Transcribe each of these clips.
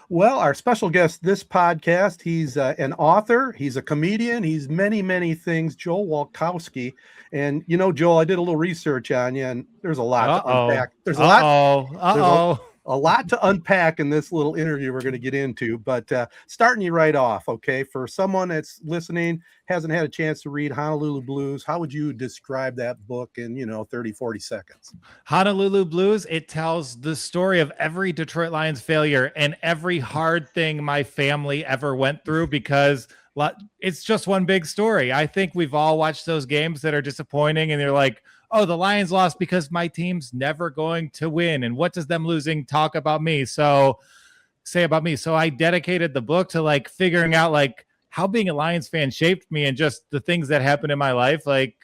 Well, our special guest this podcast, he's an author, he's a comedian, he's many, many things, Joel Walkowski. And Joel, I did a little research on you, and there's a lot to Uh-oh. unpack. There's Uh-oh. a lot to unpack in this little interview we're going to get into. But starting you right off, okay, for someone that's listening, hasn't had a chance to read Honolulu Blues, how would you describe that book in 30, 40 seconds? Honolulu Blues, it tells the story of every Detroit Lions failure and every hard thing my family ever went through, because it's just one big story. I think we've all watched those games that are disappointing and they're like, oh, the Lions lost because my team's never going to win. And what does them losing say about me? So I dedicated the book to like figuring out like how being a Lions fan shaped me, and just the things that happened in my life, like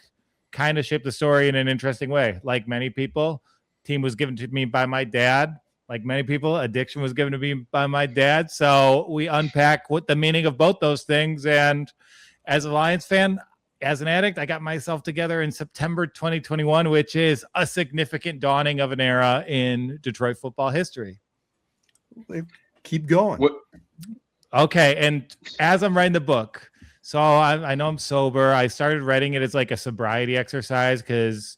kind of shaped the story in an interesting way. Like many people, team was given to me by my dad. Like many people, addiction was given to me by my dad. So we unpack what the meaning of both those things. And as a Lions fan, as an addict, I got myself together in September 2021, which is a significant dawning of an era in Detroit football history. Keep going. Okay. And as I'm writing the book, so I know I'm sober. I started writing it as like a sobriety exercise because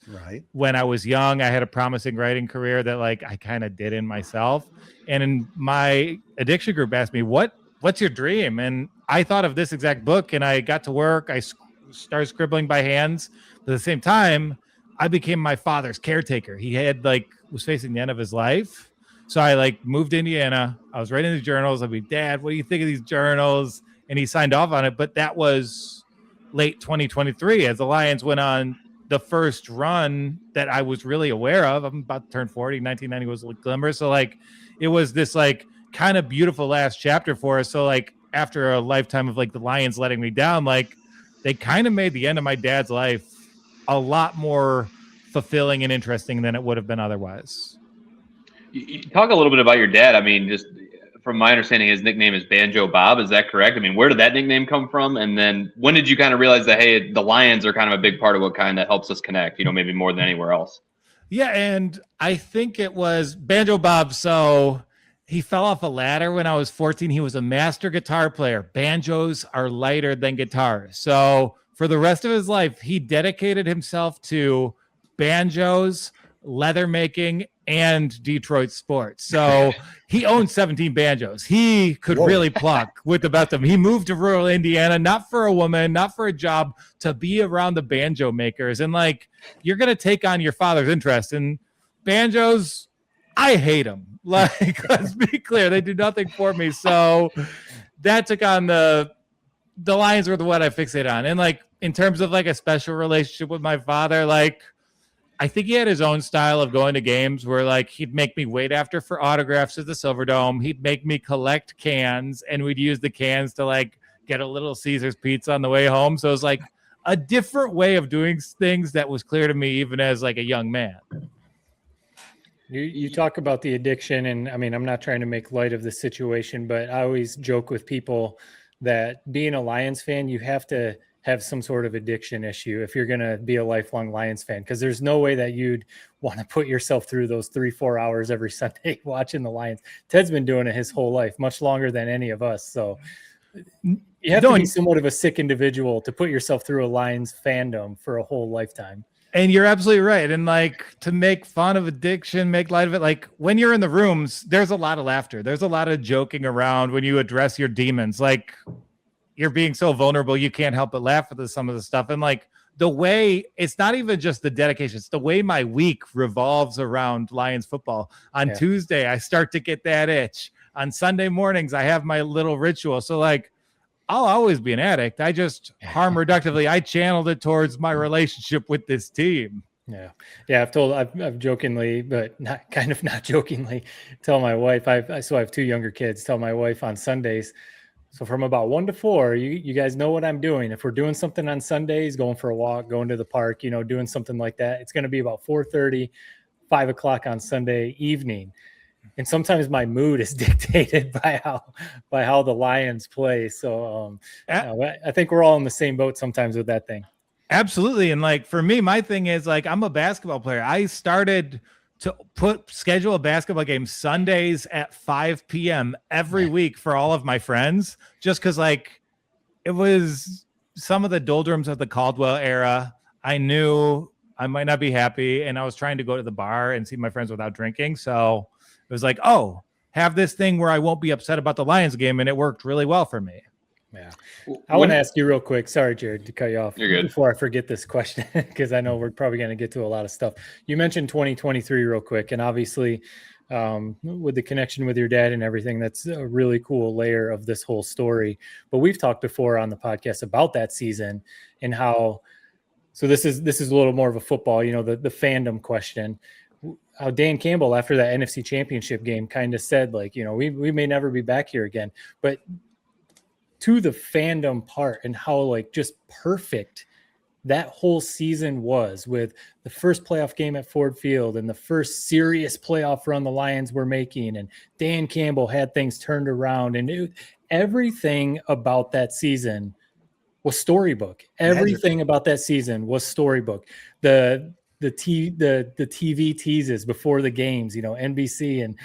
when I was young, I had a promising writing career that like I kind of did in myself. And in my addiction group asked me, what's your dream? And I thought of this exact book, and I got to work. I started scribbling by hands. But at the same time, I became my father's caretaker. He was facing the end of his life. So I moved to Indiana. I was writing the journals. I'd be, Dad, what do you think of these journals? And he signed off on it. But that was late 2023 as the Lions went on the first run that I was really aware of. I'm about to turn 40. 1990 was a glimmer. So it was this kind of beautiful last chapter for us. So after a lifetime of the Lions letting me down, they kind of made the end of my dad's life a lot more fulfilling and interesting than it would have been otherwise. You talk a little bit about your dad. I mean, just from my understanding, his nickname is Banjo Bob. Is that correct? I mean, where did that nickname come from? And then when did you kind of realize that, hey, the Lions are kind of a big part of what kind of helps us connect, maybe more than anywhere else? Yeah, and I think it was Banjo Bob. So he fell off a ladder when I was 14. He was a master guitar player. Banjos are lighter than guitars. So for the rest of his life, he dedicated himself to banjos, leather making, and Detroit sports. So he owned 17 banjos. He could really pluck with the best of them. He moved to rural Indiana, not for a woman, not for a job, to be around the banjo makers. And you're going to take on your father's interest. And banjos, I hate them. Let's be clear, they do nothing for me. So that took on the Lions were the one I fixated on. And in terms of a special relationship with my father, I think he had his own style of going to games where he'd make me wait after for autographs at the Silverdome. He'd make me collect cans, and we'd use the cans to get a Little Caesars pizza on the way home. So it was a different way of doing things that was clear to me even as a young man. You talk about the addiction, and I mean, I'm not trying to make light of the situation, but I always joke with people that being a Lions fan, you have to have some sort of addiction issue if you're going to be a lifelong Lions fan, because there's no way that you'd want to put yourself through those 3-4 hours every Sunday watching the Lions. Ted's been doing it his whole life, much longer than any of us. So you have to be somewhat of a sick individual to put yourself through a Lions fandom for a whole lifetime. And you're absolutely right. And to make fun of addiction, make light of it, when you're in the rooms, there's a lot of laughter. There's a lot of joking around when you address your demons. You're being so vulnerable, you can't help but laugh at some of the stuff. And the way, it's not even just the dedication, it's the way my week revolves around Lions football. On Tuesday, I start to get that itch. On Sunday mornings, I have my little ritual. So I'll always be an addict. I just harm reductively. I channeled it towards my relationship with this team. Yeah. I've jokingly, but not jokingly, tell my wife, I have 2 younger kids, tell my wife on Sundays, so from about 1 to 4, you guys know what I'm doing. If we're doing something on Sundays, going for a walk, going to the park, doing something like that, it's going to be about 4:30, 5 o'clock on Sunday evening. And sometimes my mood is dictated by how the Lions play. So I think we're all in the same boat sometimes with that thing. Absolutely. And for me, my thing is I'm a basketball player. I started to schedule a basketball game Sundays at 5 p.m. every week for all of my friends, just because like it was some of the doldrums of the Caldwell era. I knew I might not be happy, and I was trying to go to the bar and see my friends without drinking. So it was like, oh, have this thing where I won't be upset about the Lions game, and it worked really well for me. Yeah. I want to ask you real quick. Sorry, Jared, to cut you off. You're good. Before I forget this question, because I know we're probably going to get to a lot of stuff. You mentioned 2023 real quick, and obviously with the connection with your dad and everything, that's a really cool layer of this whole story. But we've talked before on the podcast about that season and how, so this is a little more of a football, the fandom question. How Dan Campbell, after that NFC Championship game, kind of said, like, we may never be back here again. But to the fandom part and how, like, just perfect that whole season was, with the first playoff game at Ford Field and the first serious playoff run the Lions were making, and Dan Campbell had things turned around, and everything about that season was storybook. Everything about that season was storybook. The TV teases before the games, NBC, and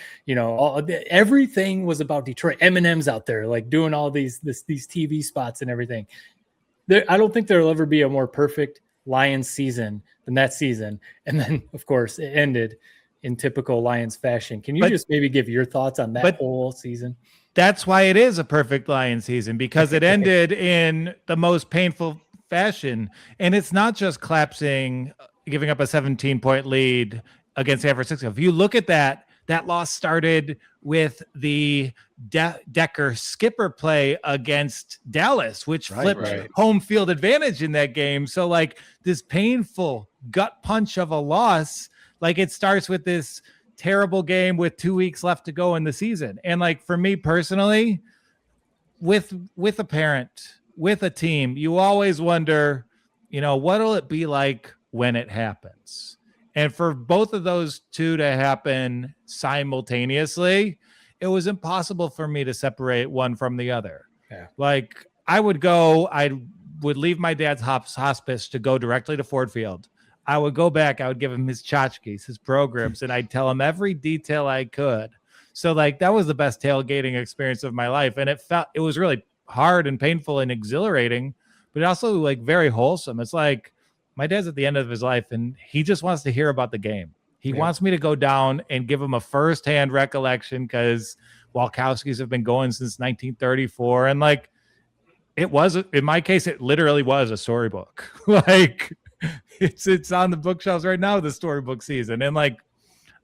everything was about Detroit. Eminem's out there like doing all these TV spots and everything. I don't think there'll ever be a more perfect Lions season than that season. And then, of course, it ended in typical Lions fashion. Can you just maybe give your thoughts on that whole season? That's why it is a perfect Lions season, because it ended in the most painful fashion. And it's not just collapsing, giving up a 17-point lead against San Francisco. If you look at that loss started with the Decker skipper play against Dallas, which flipped home field advantage in that game. So like this painful gut punch of a loss, like it starts with this terrible game with 2 weeks left to go in the season. And like for me personally, with a parent, with a team, you always wonder, what'll it be like when it happens? And for both of those two to happen simultaneously, it was impossible for me to separate one from the other. Yeah. Like I would leave my dad's hospice to go directly to Ford Field. I would go back, I would give him his tchotchkes, his programs, and I'd tell him every detail I could. So like that was the best tailgating experience of my life. And it was really hard and painful and exhilarating, but also like very wholesome. It's like, my dad's at the end of his life, and he just wants to hear about the game. He wants me to go down and give him a firsthand recollection, because Walkowskis have been going since 1934. And like, it was, in my case, it literally was a storybook. Like it's on the bookshelves right now, the storybook season. And like,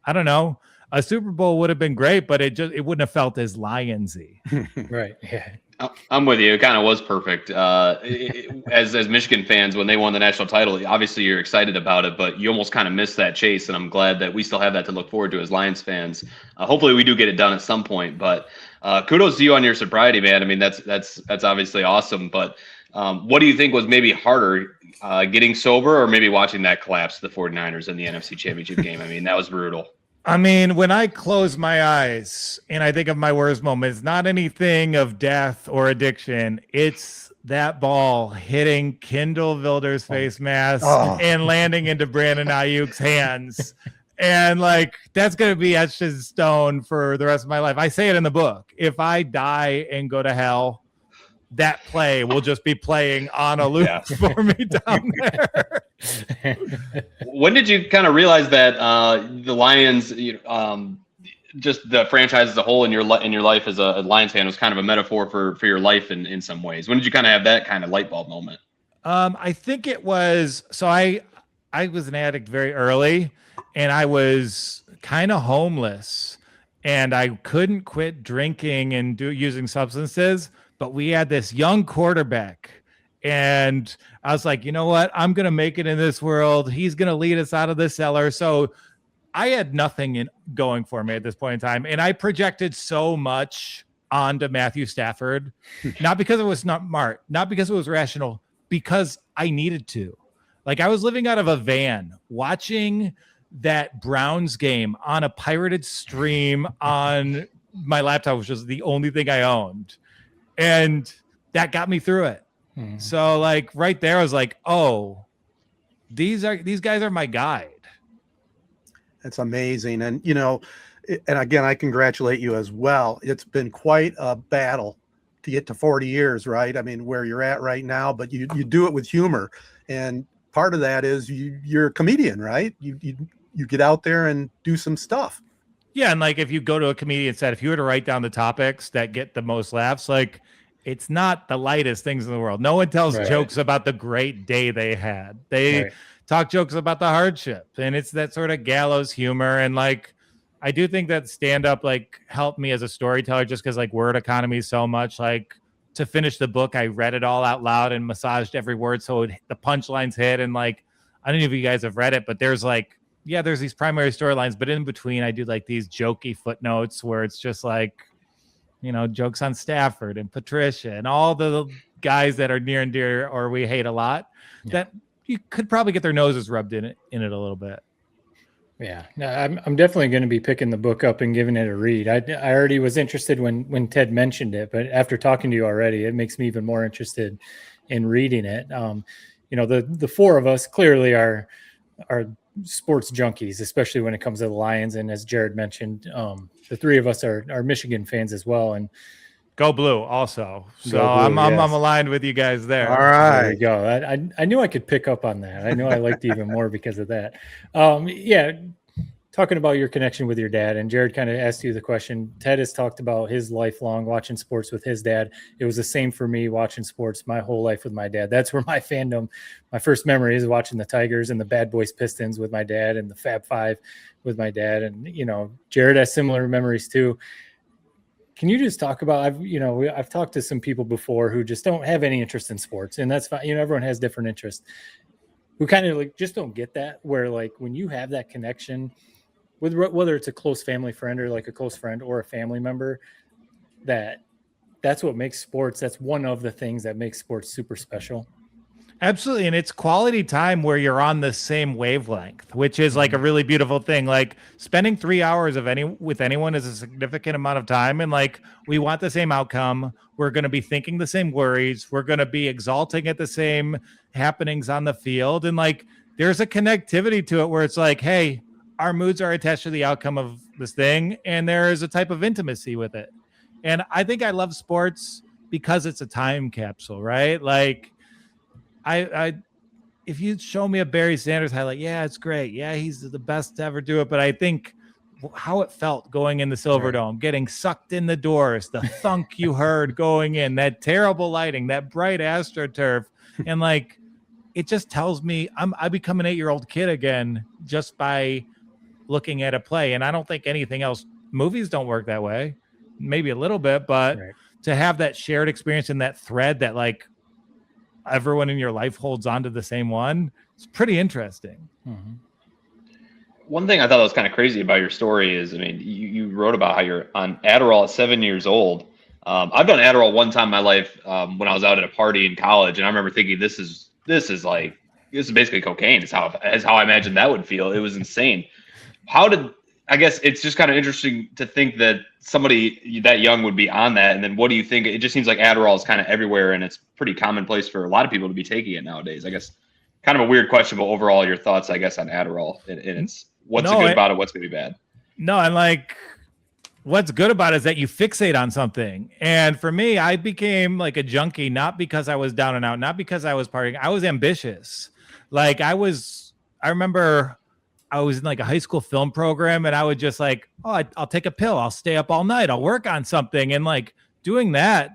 I don't know, a Super Bowl would have been great, but it wouldn't have felt as Lionsy. Right. Yeah. I'm with you. It kind of was perfect. As Michigan fans, when they won the national title, obviously you're excited about it, but you almost kind of missed that chase. And I'm glad that we still have that to look forward to as Lions fans. Hopefully we do get it done at some point. But kudos to you on your sobriety, man. I mean, that's obviously awesome. But what do you think was maybe harder, getting sober or maybe watching that collapse of the 49ers in the NFC Championship game? I mean, that was brutal. I mean, when I close my eyes and I think of my worst moment, it's not anything of death or addiction. It's that ball hitting Kendall Vilder's face mask and landing into Brandon Ayuk's hands. And like, that's going to be etched in stone for the rest of my life. I say it in the book. If I die and go to hell, that play will just be playing on a loop for me down there. When did you kind of realize that the Lions, just the franchise as a whole in your life as a Lions fan was kind of a metaphor for your life in some ways? When did you kind of have that kind of light bulb moment? I think it was, so I was an addict very early, and I was kind of homeless, and I couldn't quit drinking and using substances. But we had this young quarterback, and I was like, you know what? I'm going to make it in this world. He's going to lead us out of the cellar. So I had nothing going for me at this point in time. And I projected so much onto Matthew Stafford, not because it was not smart, not because it was rational, because I needed to. Like, I was living out of a van watching that Browns game on a pirated stream on my laptop, which was the only thing I owned. And that got me through it. Mm-hmm. So like right there, I was like, oh, these guys are my guide. It's amazing. And, and again, I congratulate you as well. It's been quite a battle to get to 40 years, right? I mean, where you're at right now, but you do it with humor. And part of that is you're a comedian, right? You get out there and do some stuff. Yeah, and like if you go to a comedian set, if you were to write down the topics that get the most laughs, like it's not the lightest things in the world. No one tells jokes about the great day they had. They talk jokes about the hardship, and it's that sort of gallows humor. And like, I do think that stand-up like helped me as a storyteller, just because like word economy so much. Like to finish the book, I read it all out loud and massaged every word so the punchlines hit. And like, I don't know if you guys have read it, but there's like, there's these primary storylines, but in between I do like these jokey footnotes where it's just like, jokes on Stafford and Patricia and all the guys that are near and dear or we hate a lot that you could probably get their noses rubbed in it a little bit. Yeah, no, I'm definitely going to be picking the book up and giving it a read. I already was interested when Ted mentioned it, but after talking to you already, it makes me even more interested in reading it. The four of us clearly are sports junkies, especially when it comes to the Lions. And as Jared mentioned, the three of us are Michigan fans as well. And go Blue also. So Blue, I'm aligned with you guys there. All right. There you go. I knew I could pick up on that. I knew I liked you even more because of that. Talking about your connection with your dad, and Jared kind of asked you the question. Ted has talked about his lifelong watching sports with his dad. It was the same for me watching sports my whole life with my dad. That's where my fandom, my first memory is watching the Tigers and the Bad Boys Pistons with my dad and the Fab Five with my dad. And, Jared has similar memories too. Can you just talk about, I've talked to some people before who just don't have any interest in sports, and that's fine. Everyone has different interests, who kind of like just don't get that, where like when you have that connection with whether it's a close family friend or like a close friend or a family member, that's what makes sports. That's one of the things that makes sports super special. Absolutely. And it's quality time where you're on the same wavelength, which is like a really beautiful thing. Like spending 3 hours with anyone is a significant amount of time. And like, we want the same outcome. We're going to be thinking the same worries. We're going to be exalting at the same happenings on the field. And like, there's a connectivity to it where it's like, hey, our moods are attached to the outcome of this thing. And there is a type of intimacy with it. And I think I love sports because it's a time capsule, right? Like, if you show me a Barry Sanders highlight, it's great. Yeah, he's the best to ever do it. But I think how it felt going in the Silverdome, getting sucked in the doors, the thunk you heard going in, that terrible lighting, that bright AstroTurf, and like it just tells me I become an 8-year-old kid again just by looking at a play. And I don't think anything else. Movies don't work that way. Maybe a little bit, but to have that shared experience and that thread that like everyone in your life holds on to the same one, it's pretty interesting. Mm-hmm. One thing I thought was kind of crazy about your story is, I mean, you wrote about how you're on Adderall at 7 years old. I've done Adderall one time in my life when I was out at a party in college, and I remember thinking this is basically cocaine. Is how I imagined that would feel. It was insane. I guess it's just kind of interesting to think that somebody that young would be on that. And then what do you think? It just seems like Adderall is kind of everywhere, and it's pretty commonplace for a lot of people to be taking it nowadays. I guess kind of a weird question, but overall your thoughts, I guess, on Adderall and it's what's good about it, what's going to be bad. No, and like what's good about it is that you fixate on something. And for me, I became like a junkie, not because I was down and out, not because I was partying. I was ambitious. Like I remember I was in like a high school film program, and I would just like, I'll take a pill. I'll stay up all night. I'll work on something. And like doing that,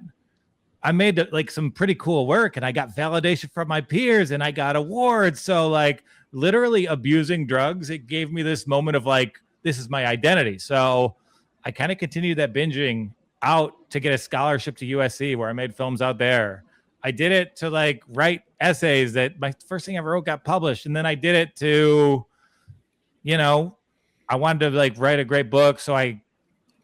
I made like some pretty cool work, and I got validation from my peers and I got awards. So like literally abusing drugs, it gave me this moment of like, this is my identity. So I kind of continued that binging out to get a scholarship to USC where I made films out there. I did it to like write essays that my first thing I ever wrote got published. And then I did it to, I wanted to like write a great book. So I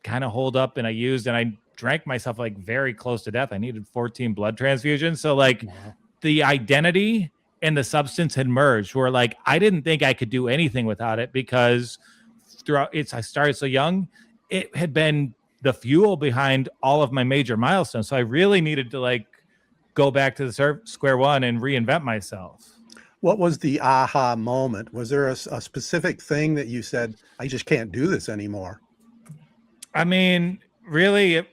kind of holed up and I drank myself like very close to death. I needed 14 blood transfusions. So like the identity and the substance had merged where like, I didn't think I could do anything without it because I started so young, it had been the fuel behind all of my major milestones. So I really needed to like go back to the square one and reinvent myself. What was the aha moment? Was there a specific thing that you said, I just can't do this anymore? I mean, really,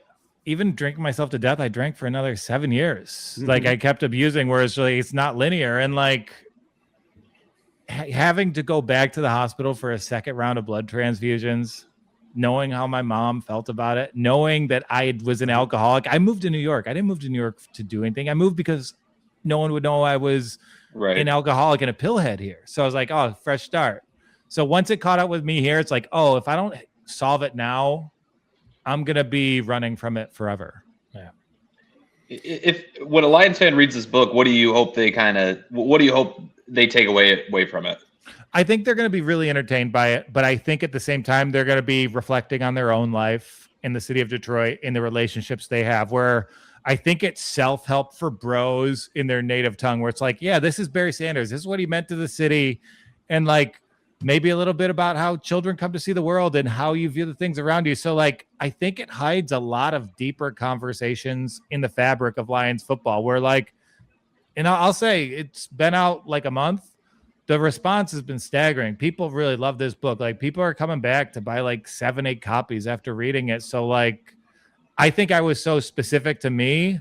even drinking myself to death, I drank for another 7 years. Like I kept abusing, whereas like, it's not linear. And like having to go back to the hospital for a second round of blood transfusions, knowing how my mom felt about it, knowing that I was an alcoholic. I moved to New York. I didn't move to New York to do anything. I moved because no one would know I was an alcoholic and a pillhead here. So I was like, oh, fresh start. So once it caught up with me here, it's like, oh, if I don't solve it now, I'm going to be running from it forever. Yeah. If when a Lions fan reads this book, what do you hope they take away from it? I think they're going to be really entertained by it, but I think at the same time, they're going to be reflecting on their own life in the city of Detroit, in the relationships they have, where I think it's self-help for bros in their native tongue, where it's like, yeah, this is Barry Sanders. This is what he meant to the city. And like, maybe a little bit about how children come to see the world and how you view the things around you. So like, I think it hides a lot of deeper conversations in the fabric of Lions football where like, and I'll say it's been out like a month. The response has been staggering. People really love this book. Like people are coming back to buy like 7-8 copies after reading it. So like, I think I was so specific to me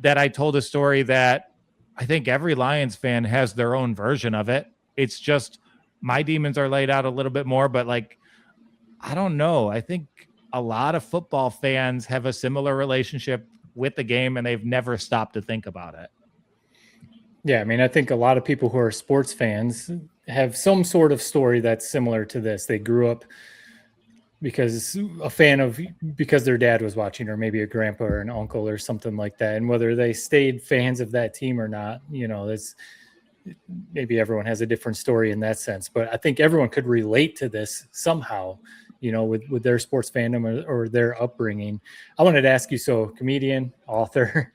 that I told a story that I think every Lions fan has their own version of it. It's just, my demons are laid out a little bit more, but like, I don't know. I think a lot of football fans have a similar relationship with the game and they've never stopped to think about it. Yeah. I mean, I think a lot of people who are sports fans have some sort of story that's similar to this. They grew up because their dad was watching, or maybe a grandpa or an uncle or something like that. And whether they stayed fans of that team or not, maybe everyone has a different story in that sense, but I think everyone could relate to this somehow, with their sports fandom or their upbringing. I wanted to ask you, so comedian, author,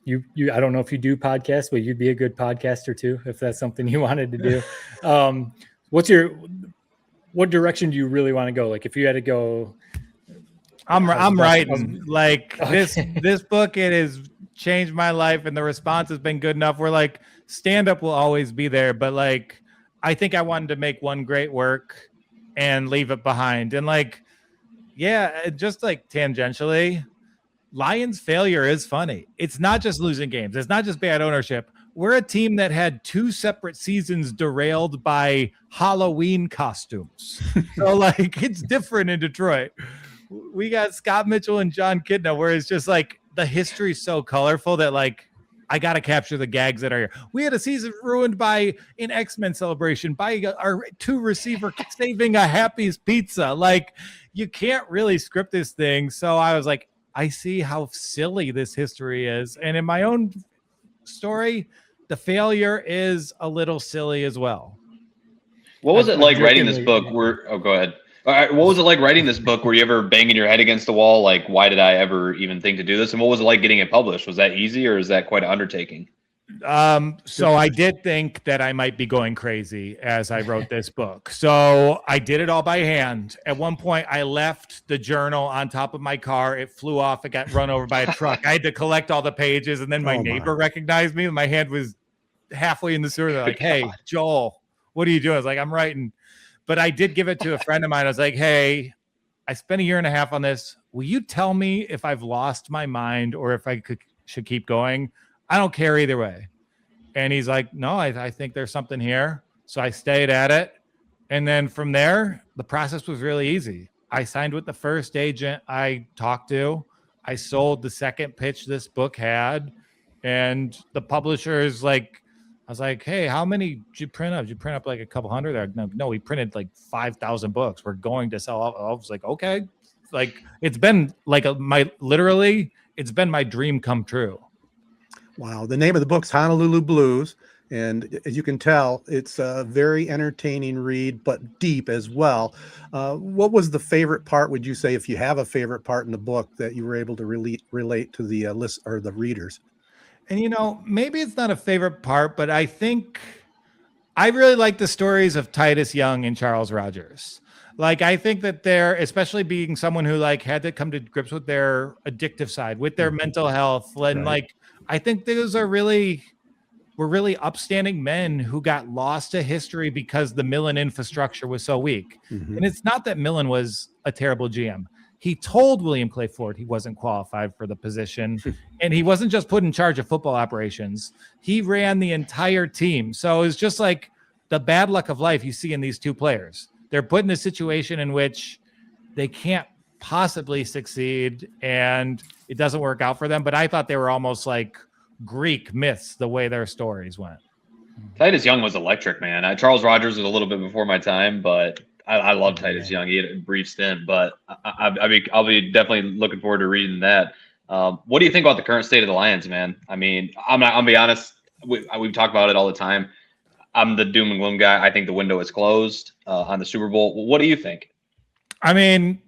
you I don't know if you do podcasts, but you'd be a good podcaster too, if that's something you wanted to do. What direction do you really want to go? Like if you had to go, I'm writing like okay. This book, it has changed my life and the response has been good enough where like stand-up will always be there, but like I think I wanted to make one great work and leave it behind. And like, yeah, just like tangentially, Lions failure is funny. It's not just losing games. It's not just bad ownership. We're a team that had 2 separate seasons derailed by Halloween costumes. So like it's different in Detroit. We got Scott Mitchell and John Kidna, where it's just like the history's so colorful that like I got to capture the gags that are here. We had a season ruined by an X-Men celebration, by our 2 receiver saving a Happy's Pizza. Like you can't really script this thing. So I was like, I see how silly this history is. And in my own story, the failure is a little silly as well. What was it like writing this book? Go ahead. All right, what was it like writing this book? Were you ever banging your head against the wall? Like, why did I ever even think to do this? And what was it like getting it published? Was that easy or is that quite an undertaking? So I did think that I might be going crazy as I wrote this book. So I did it all by hand. At one point, I left the journal on top of my car. It flew off. It got run over by a truck. I had to collect all the pages. And then my neighbor recognized me. My hand was halfway in the sewer. They're like, hey, Joel, what are you doing? I was like, I'm writing. But I did give it to a friend of mine. I was like, hey, I spent 1.5 years on this. Will you tell me if I've lost my mind or if I should keep going? I don't care either way. And he's like, no, I think there's something here. So I stayed at it. And then from there, the process was really easy. I signed with the first agent I talked to. I sold the second pitch this book had. And the publishers like, I was like, hey, how many did you print up? Did you print up like a couple hundred? No, we printed like 5,000 books. We're going to sell. I was like, okay. Like it's been like it's been my dream come true. Wow. The name of the book's Honolulu Blues. And as you can tell, it's a very entertaining read, but deep as well. What was the favorite part, would you say, if you have a favorite part in the book that you were able to relate to the list or the readers? And, maybe it's not a favorite part, but I think I really like the stories of Titus Young and Charles Rogers. Like, I think that they're, especially being someone who like had to come to grips with their addictive side, with their mental health. And like, I think those are really were really upstanding men who got lost to history because the Millen infrastructure was so weak. Mhm. And it's not that Millen was a terrible GM. He told William Clay Ford he wasn't qualified for the position. And he wasn't just put in charge of football operations. He ran the entire team. So it's just like the bad luck of life you see in these two players. They're put in a situation in which they can't possibly succeed and it doesn't work out for them. But I thought they were almost like Greek myths the way their stories went. Titus Young was electric, man. Charles Rogers was a little bit before my time, but I love Titus Young. He had a brief stint, but I'll be definitely looking forward to reading that. What do you think about the current state of the Lions, man? I mean, I'll be honest. We've talked about it all the time. I'm the doom and gloom guy. I think the window is closed on the Super Bowl. What do you think? I mean,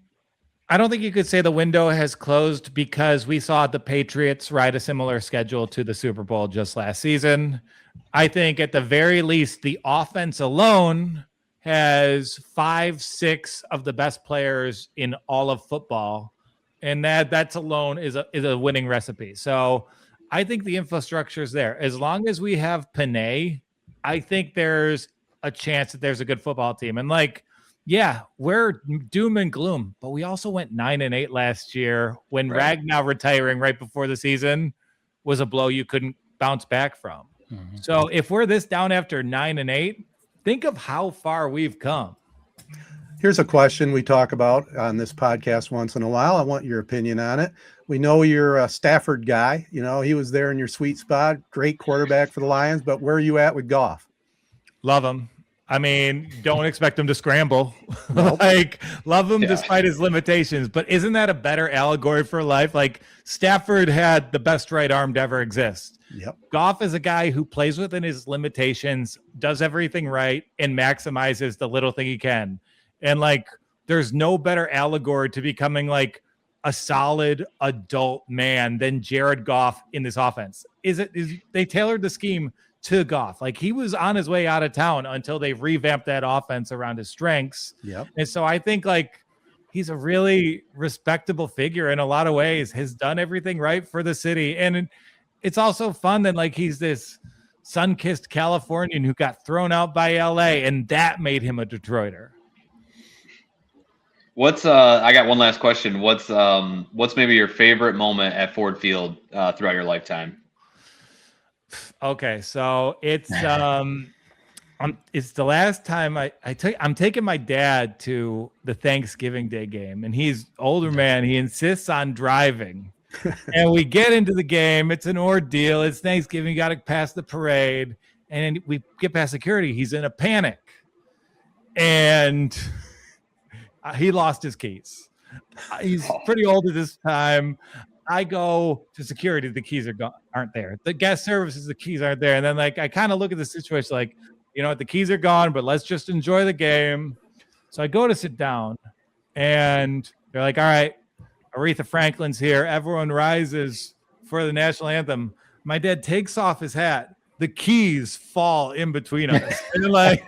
I don't think you could say the window has closed because we saw the Patriots ride a similar schedule to the Super Bowl just last season. I think at the very least, the offense alone has 5-6 of the best players in all of football. And that's alone is a winning recipe. So I think the infrastructure is there. As long as we have Panay, I think there's a chance that there's a good football team. And like, yeah, we're doom and gloom, but we also went 9-8 last year when Ragnow retiring right before the season was a blow you couldn't bounce back from. Mm-hmm. So if we're this down after 9-8, think of how far we've come. Here's a question we talk about on this podcast once in a while. I want your opinion on it. We know you're a Stafford guy. You know, he was there in your sweet spot. Great quarterback for the Lions, but where are you at with Goff? Love him. I mean, don't expect him to scramble. Nope. Like, love him despite his limitations. But isn't that a better allegory for life? Like, Stafford had the best right arm to ever exist. Yep. Goff is a guy who plays within his limitations, does everything right, and maximizes the little thing he can. And, like, there's no better allegory to becoming, like, a solid adult man than Jared Goff in this offense. They tailored the scheme to Goff. Like, he was on his way out of town until they revamped that offense around his strengths. Yep. And so I think like he's a really respectable figure in a lot of ways, has done everything right for the city. And it's also fun that like he's this sun-kissed Californian who got thrown out by LA and that made him a Detroiter. I got one last question. What's maybe your favorite moment at Ford Field throughout your lifetime? Okay, so it's the last time I'm taking my dad to the Thanksgiving Day game, and he's older man. He insists on driving, and we get into the game. It's an ordeal. It's Thanksgiving. You got to pass the parade, and we get past security. He's in a panic, and he lost his keys. He's pretty old at this time. I go to security, the keys aren't there. The guest services, the keys aren't there. And then like I kind of look at the situation like, you know what, the keys are gone, but let's just enjoy the game. So I go to sit down and they're like, all right, Aretha Franklin's here. Everyone rises for the national anthem. My dad takes off his hat. The keys fall in between us. And like,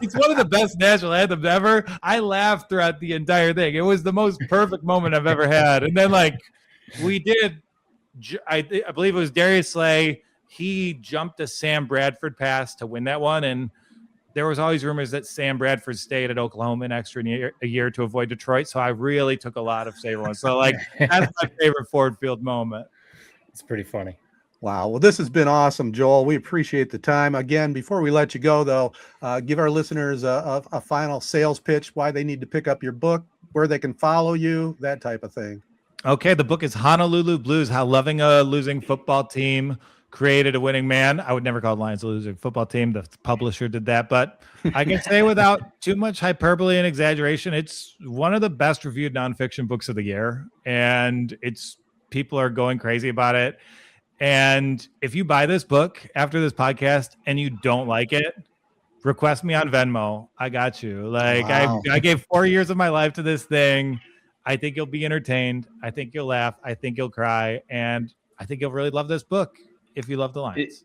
it's one of the best national anthems ever. I laughed throughout the entire thing. It was the most perfect moment I've ever had. And then like, we did, I believe it was Darius Slay. He jumped a Sam Bradford pass to win that one. And there was always rumors that Sam Bradford stayed at Oklahoma an extra year to avoid Detroit. So I really took a lot of saber ones. So like, that's my favorite Ford Field moment. It's pretty funny. Wow. Well, this has been awesome, Joel. We appreciate the time. Again, before we let you go, though, give our listeners a final sales pitch, why they need to pick up your book, where they can follow you, that type of thing. Okay, the book is Honolulu Blues, How Loving a Losing Football Team Created a Winning Man. I would never call Lions a losing football team. The publisher did that. But I can say without too much hyperbole and exaggeration, it's one of the best reviewed nonfiction books of the year. And people are going crazy about it. And if you buy this book after this podcast and you don't like it, request me on Venmo. I got you. Like wow. I gave 4 years of my life to this thing. I think you'll be entertained. I think you'll laugh. I think you'll cry. And I think you'll really love this book if you love the Lions.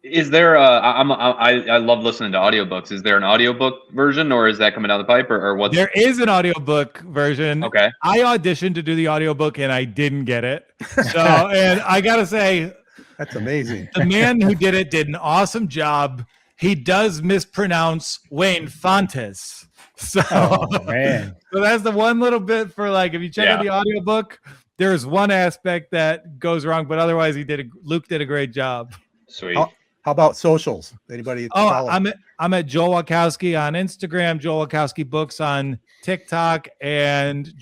Is there I love listening to audiobooks. Is there an audiobook version or is that coming down the pipe or what? There is an audiobook version. Okay. I auditioned to do the audiobook and I didn't get it. So, and I got to say, That's amazing. The man who did it did an awesome job. He does mispronounce Wayne Fontes. So, Oh man. so that's the one little bit for like, if you check out the audiobook, there's one aspect that goes wrong, but otherwise Luke did a great job. Sweet. How about socials? Anybody follow? I'm at Joel Walkowski on Instagram, Joel Walkowski Books on TikTok, and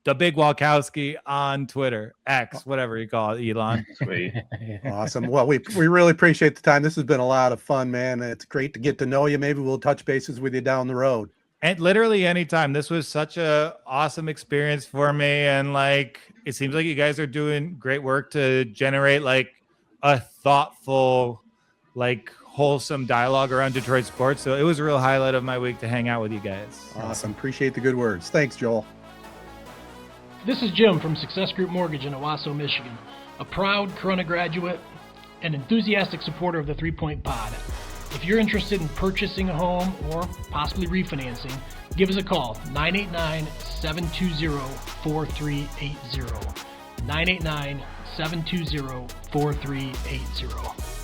the Big Walkowski on Twitter, X, whatever you call it, Elon. Sweet. Awesome. Well, we really appreciate the time. This has been a lot of fun, man. It's great to get to know you. Maybe we'll touch bases with you down the road. And literally anytime. This was such a awesome experience for me. And like, it seems like you guys are doing great work to generate like a thoughtful, like wholesome dialogue around Detroit sports. So it was a real highlight of my week to hang out with you guys. Awesome. Appreciate the good words. Thanks, Joel. This is Jim from Success Group Mortgage in Owasso, Michigan, a proud Corona graduate and enthusiastic supporter of the 3 Point Pod. If you're interested in purchasing a home or possibly refinancing, give us a call, 989-720-4380. 989-720-4380.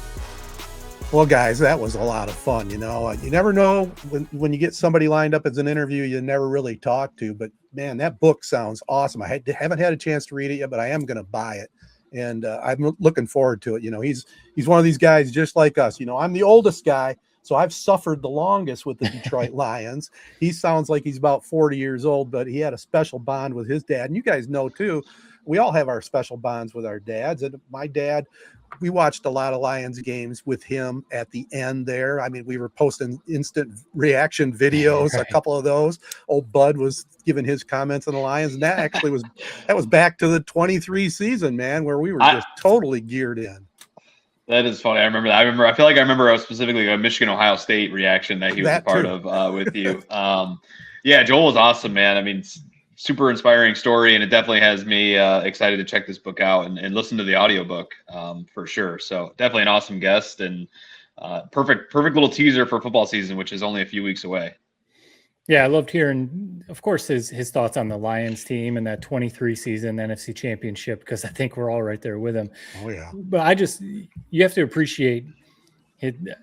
Well, guys, that was a lot of fun. You never know when you get somebody lined up as an interview you never really talk to. But man, that book sounds awesome. I haven't had a chance to read it yet, but I am going to buy it, and I'm looking forward to it. He's one of these guys just like us. I'm the oldest guy, so I've suffered the longest with the Detroit Lions. He sounds like he's about 40 years old, but he had a special bond with his dad, and you guys know too. We all have our special bonds with our dads, and my dad, we watched a lot of Lions games with him at the end there. I mean, we were posting instant reaction videos, a couple of those. Old Bud was giving his comments on the Lions, and that was back to the 23 season, man, where we were just totally geared in. That is funny. I remember that. I feel like I remember specifically a Michigan-Ohio State reaction that he was a part of with you. Yeah, Joel was awesome, man. I mean, super inspiring story, and it definitely has me excited to check this book out and listen to the audiobook for sure. So definitely an awesome guest, and perfect little teaser for football season, which is only a few weeks away. Yeah, I loved hearing, of course, his thoughts on the Lions team and that 23 season NFC Championship, because I think we're all right there with him. Oh, yeah. But you have to appreciate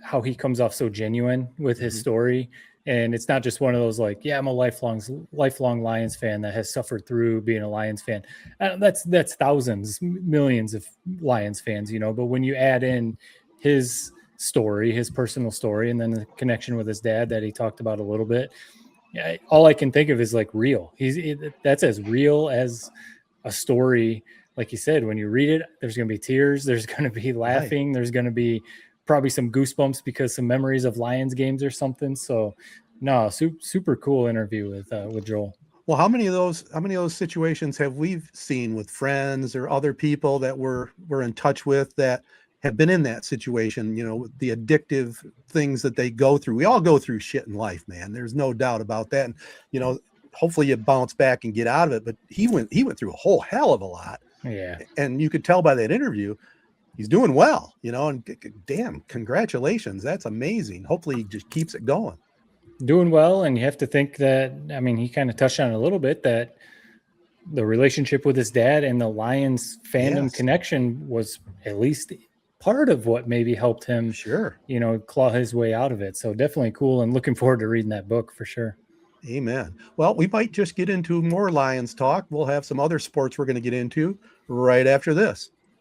how he comes off so genuine with his story. And it's not just one of those like, yeah, I'm a lifelong Lions fan that has suffered through being a Lions fan. That's thousands, millions of Lions fans, But when you add in his story, his personal story, and then the connection with his dad that he talked about a little bit, yeah, all I can think of is like real. That's as real as a story. Like you said, when you read it, there's going to be tears, there's going to be laughing, right. There's going to be probably some goosebumps because some memories of Lions games or something. So no, super cool interview with Joel. Well, how many of those situations have we seen with friends or other people that we're in touch with that have been in that situation, the addictive things that they go through. We all go through shit in life, man. There's no doubt about that. And, hopefully you bounce back and get out of it, but he went through a whole hell of a lot. Yeah. And you could tell by that interview, he's doing well, and damn, congratulations. That's amazing. Hopefully he just keeps it going. Doing well. And you have to think that, he kind of touched on it a little bit, that the relationship with his dad and the Lions fandom connection was at least part of what maybe helped him, claw his way out of it. So definitely cool, and looking forward to reading that book for sure. Amen. Well, we might just get into more Lions talk. We'll have some other sports we're going to get into right after this.